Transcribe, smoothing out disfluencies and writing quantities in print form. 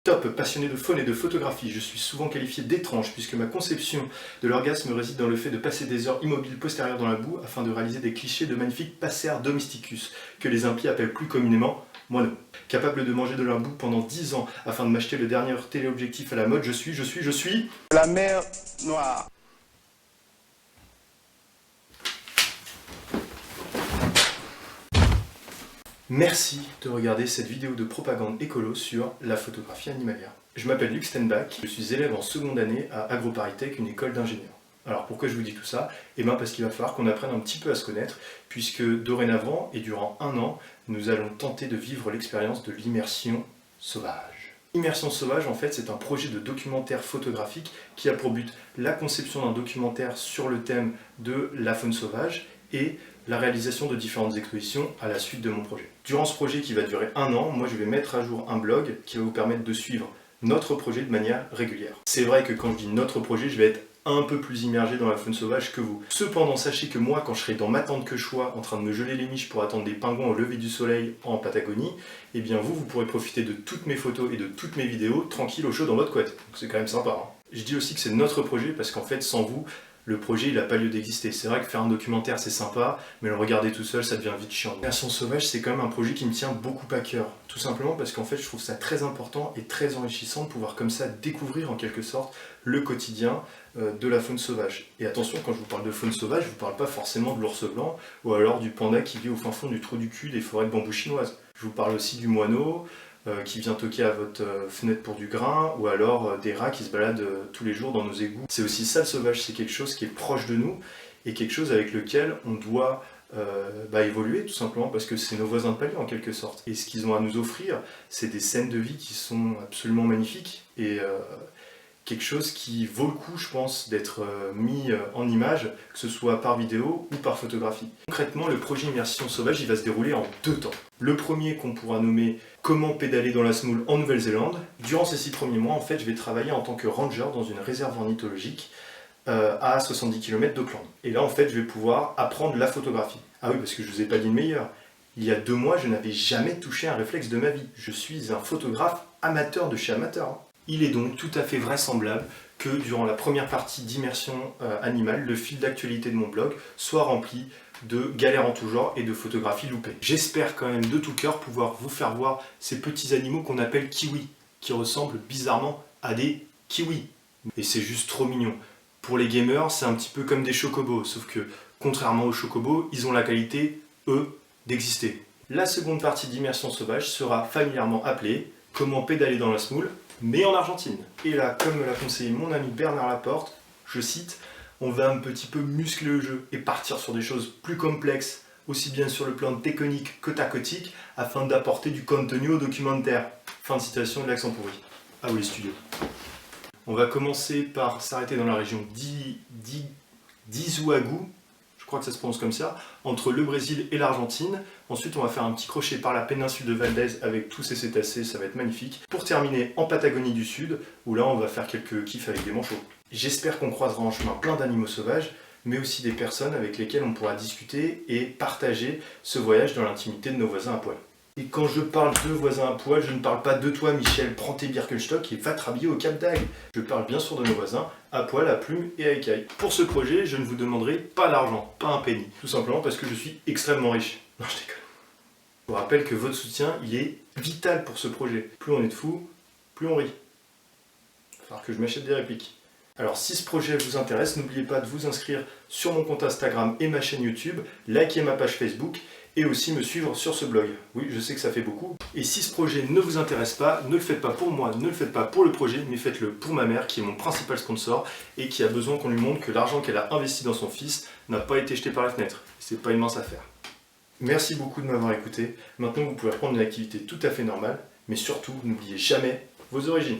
Top, passionné de faune et de photographie, je suis souvent qualifié d'étrange puisque ma conception de l'orgasme réside dans le fait de passer des heures immobiles postérieures dans la boue afin de réaliser des clichés de magnifiques passer domesticus, que les impies appellent plus communément moineaux. Capable de manger de la boue pendant 10 ans afin de m'acheter le dernier téléobjectif à la mode, je suis... La mer Noire. Merci de regarder cette vidéo de propagande écolo sur la photographie animalière. Je m'appelle Luc Stenbach, je suis élève en seconde année à AgroParisTech, une école d'ingénieurs. Alors pourquoi je vous dis tout ça? Eh bien parce qu'il va falloir qu'on apprenne un petit peu à se connaître, puisque dorénavant et durant 1 an, nous allons tenter de vivre l'expérience de l'immersion sauvage. Immersion sauvage, en fait, c'est un projet de documentaire photographique qui a pour but la conception d'un documentaire sur le thème de la faune sauvage et la réalisation de différentes expositions à la suite de mon projet. Durant ce projet qui va durer 1 an, moi je vais mettre à jour un blog qui va vous permettre de suivre notre projet de manière régulière. C'est vrai que quand je dis notre projet, je vais être un peu plus immergé dans la faune sauvage que vous. Cependant, sachez que moi, quand je serai dans ma tente quechua en train de me geler les miches pour attendre des pingouins au lever du soleil en Patagonie, eh bien vous pourrez profiter de toutes mes photos et de toutes mes vidéos tranquille au chaud dans votre couette. Donc c'est quand même sympa. Hein. Je dis aussi que c'est notre projet parce qu'en fait, sans vous, le projet il n'a pas lieu d'exister. C'est vrai que faire un documentaire c'est sympa, mais le regarder tout seul ça devient vite chiant. L'immersion sauvage c'est quand même un projet qui me tient beaucoup à cœur. Tout simplement parce qu'en fait je trouve ça très important et très enrichissant de pouvoir comme ça découvrir en quelque sorte le quotidien de la faune sauvage. Et attention, quand je vous parle de faune sauvage, je ne vous parle pas forcément de l'ours blanc ou alors du panda qui vit au fin fond du trou du cul des forêts de bambou chinoises. Je vous parle aussi du moineau, qui vient toquer à votre fenêtre pour du grain, ou alors des rats qui se baladent tous les jours dans nos égouts. C'est aussi ça le sauvage, c'est quelque chose qui est proche de nous, et quelque chose avec lequel on doit évoluer tout simplement, parce que c'est nos voisins de palier en quelque sorte. Et ce qu'ils ont à nous offrir, c'est des scènes de vie qui sont absolument magnifiques, et quelque chose qui vaut le coup, je pense, d'être mis en image, que ce soit par vidéo ou par photographie. Concrètement, le projet Immersion Sauvage, il va se dérouler en 2 temps. Le premier qu'on pourra nommer Comment pédaler dans la semoule en Nouvelle-Zélande. Durant ces 6 premiers mois, en fait, je vais travailler en tant que ranger dans une réserve ornithologique à 70 km d'Auckland. Et là, en fait, je vais pouvoir apprendre la photographie. Ah oui, parce que je ne vous ai pas dit le meilleur. Il y a 2 mois, je n'avais jamais touché un réflexe de ma vie. Je suis un photographe amateur de chez amateur. Hein. Il est donc tout à fait vraisemblable que durant la première partie d'immersion animale, le fil d'actualité de mon blog soit rempli de galères en tout genre et de photographies loupées. J'espère quand même de tout cœur pouvoir vous faire voir ces petits animaux qu'on appelle kiwis, qui ressemblent bizarrement à des kiwis. Et c'est juste trop mignon. Pour les gamers, c'est un petit peu comme des chocobos, sauf que contrairement aux chocobos, ils ont la qualité, eux, d'exister. La seconde partie d'immersion sauvage sera familièrement appelée Comment pédaler dans la semoule, mais en Argentine. Et là, comme l'a conseillé mon ami Bernard Laporte, je cite, on va un petit peu muscler le jeu et partir sur des choses plus complexes, aussi bien sur le plan technique que tactique, afin d'apporter du contenu au documentaire. Fin de citation de l'accent pourri. Ah oui, les studios. On va commencer par s'arrêter dans la région d'Izuagu, je crois que ça se prononce comme ça, entre le Brésil et l'Argentine. Ensuite, on va faire un petit crochet par la péninsule de Valdez avec tous ces cétacés, ça va être magnifique. Pour terminer, en Patagonie du Sud, où là, on va faire quelques kiffs avec des manchots. J'espère qu'on croisera en chemin plein d'animaux sauvages, mais aussi des personnes avec lesquelles on pourra discuter et partager ce voyage dans l'intimité de nos voisins à poil. Et quand je parle de voisins à poil, je ne parle pas de toi, Michel, prends tes Birkenstock et va te rhabiller au Cap d'Agde. Je parle bien sûr de nos voisins à poil, à plumes et à écailles. Pour ce projet, je ne vous demanderai pas d'argent, pas un penny. Tout simplement parce que je suis extrêmement riche. Non, je déconne. Je vous rappelle que votre soutien, il est vital pour ce projet. Plus on est de fous, plus on rit. Il va falloir que je m'achète des répliques. Alors si ce projet vous intéresse, n'oubliez pas de vous inscrire sur mon compte Instagram et ma chaîne YouTube, liker ma page Facebook et aussi me suivre sur ce blog. Oui, je sais que ça fait beaucoup. Et si ce projet ne vous intéresse pas, ne le faites pas pour moi, ne le faites pas pour le projet, mais faites-le pour ma mère qui est mon principal sponsor et qui a besoin qu'on lui montre que l'argent qu'elle a investi dans son fils n'a pas été jeté par la fenêtre. C'est pas une mince affaire. Merci beaucoup de m'avoir écouté. Maintenant, vous pouvez reprendre une activité tout à fait normale, mais surtout, n'oubliez jamais vos origines.